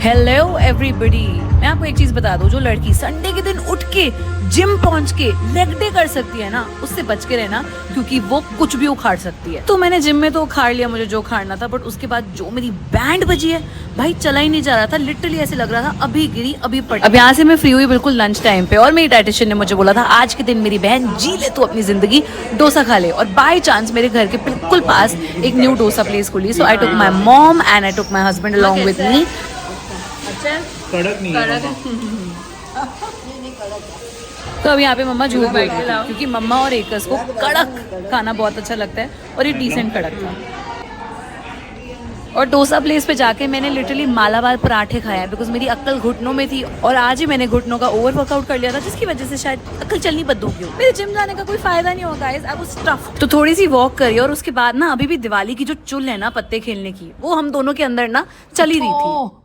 Hello everybody, मैं आपको एक चीज बता दूं, जो लड़की संडे के दिन उठ के जिम पहुंच के लेग डे कर सकती है ना, उससे बच के रहना, क्योंकि वो कुछ भी उखाड़ सकती है। तो मैंने जिम में तो उखाड़ लिया मुझे जो उखाड़ना था, बट उसके बाद जो मेरी बैंड बजी है भाई, चला ही नहीं जा रहा था। लिटरली ऐसे लग रहा था अभी गिरी अभी पड़ी। अब यहाँ से मैं फ्री हुई बिल्कुल लंच टाइम पे, और मेरी डाइटिशियन ने मुझे बोला था आज के दिन मेरी बहन जी ले तू अपनी जिंदगी, डोसा खा ले। और बाय चांस मेरे घर के बिल्कुल पास एक न्यू डोसा प्लेस खुली, so I took my mom and I took my husband along with me. कड़क नहीं है। तो अब यहाँ पे मम्मा झूठ बोल रही थी, क्योंकि मम्मा और एकस को कड़क खाना बहुत अच्छा लगता है, और ये डिसेंट कड़क था। और डोसा प्लेस पे जाके मैंने लिटरली मालाबार पराठे खाया, बिकॉज मेरी अक्ल घुटनों में थी, और आज ही मैंने घुटनों का ओवर वर्कआउट कर लिया था, जिसकी वजह से शायद अक्ल चलनी बंद हो गई। मेरे जिम जाने का कोई फायदा नहीं होगा गाइस, आई वाज स्टफ्ड। तो थोड़ी सी वॉक करी, और उसके बाद ना अभी भी दिवाली की जो चुल है ना पत्ते खेलने की, वो हम दोनों के अंदर ना चली रही थी।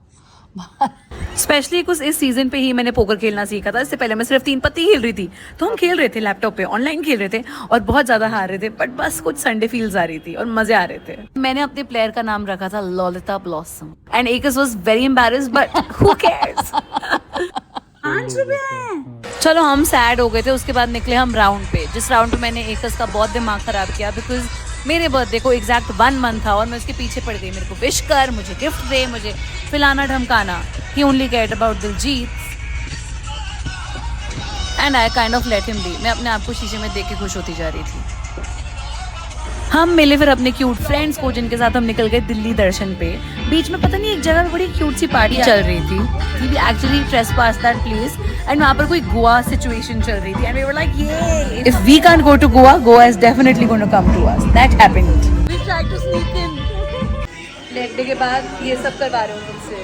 स्पेशली कुछ इस सीजन पे ही मैंने पोकर खेलना सीखा था। इससे पहले मैं सिर्फ 3 पत्ती खेल रही थी, तो हम खेल रहे थे लैपटॉप पे, ऑनलाइन खेल रहे थे, और बहुत ज्यादा हार रहे थे, बट बस कुछ संडे फील्स आ रही थी और मजे आ रहे थे। मैंने अपने प्लेयर का नाम रखा था लॉलिता ब्लॉसम, एंड एकस was very embarrassed, but who cares. 5 रुपए आए। चलो हम सैड हो गए थे, उसके बाद निकले हम राउंड पे, जिस राउंड पे मैंने एकस का बहुत दिमाग खराब किया, बिकॉज मेरे बर्थडे को एग्जैक्ट 1 मंथ था, और मैं उसके पीछे पड़ गई, मेरे को विश कर, मुझे गिफ्ट दे, मुझे फिलाना ढमकाना। He only cared about Diljit, and I kind of let him be. मैं अपने आप को शीशे में देख के खुश होती जा रही थी। हम मिले फिर अपने क्यूट फ्रेंड्स को, जिनके साथ हम निकल गए दिल्ली दर्शन पे। बीच में पता नहीं एक जगह पे बड़ी क्यूट सी पार्टी चल रही थी। We actually trespassed that place, and वहाँ पर कोई गोवा सिचुएशन चल रही थी, and we were like, yay! If we can't go to Goa, Goa is definitely going to come to us. That happened. We tried to sneak in. Leg day के बाद ये सब करवा रहे हो मुझसे।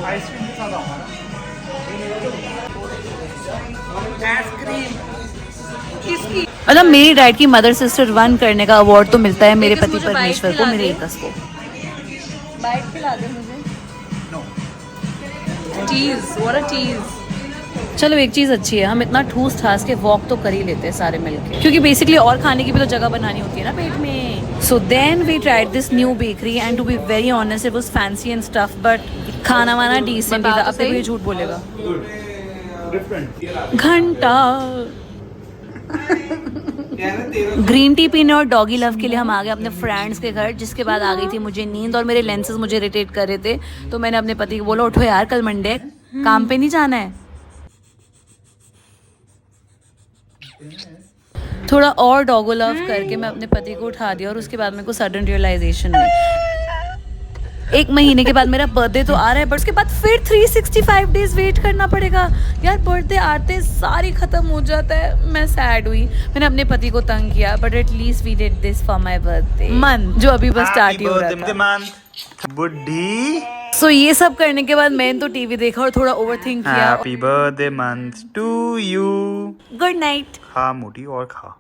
आइसक्रीम के साथ आओ ना। आइसक्रीम किसकी? मतलब मेरी डाइट की मदर सिस्टर 1 करने का अवार्ड तो मिलता है मेरे पति परमेश्वर को, मेरे एकस को। बाइट खिला दे मुझे। चीज, व्हाट अ चीज। चलो एक चीज अच्छी है, हम इतना ठूस ठास के वॉक तो कर ही लेते हैं सारे मिलके, क्योंकि बेसिकली और खाने की भी तो जगह बनानी होती है ना पेट में। So then we tried this new bakery, and to be very honest it was fancy and stuff, but खाना वाना डिसेंट ही था। अब कोई झूठ बोलेगा। घंटा ग्रीन टी पीने और डॉगी लव के लिए हम आ गए अपने फ्रेंड्स के घर, जिसके बाद आ गई थी मुझे नींद, और मेरे लेंसेज मुझे इरिटेट कर रहे थे। तो मैंने अपने पति को बोला उठो यार, कल मंडे काम पे नहीं जाना है। थोड़ा और डॉगो लव करके मैं अपने पति को उठा दिया, और उसके बाद मेरे को सडन रियलाइजेशन हुई 1 महीने के बाद मेरा बर्थडे तो आ रहा है, बट उसके बाद फिर 365 डेज वेट करना पड़ेगा यार। बर्थडे आते सारी खत्म हो जाता है। मैं सैड हुई, मैंने अपने पति को तंग किया, but at least we did this for my birthday month, जो अभी बस स्टार्ट ही हो रहा था। बुड्ढी। सो ये सब करने के बाद मैंने तो टीवी देखा और थोड़ा ओवरथिंक किया। Happy birthday month to you. Good night. खा मोटी और खा।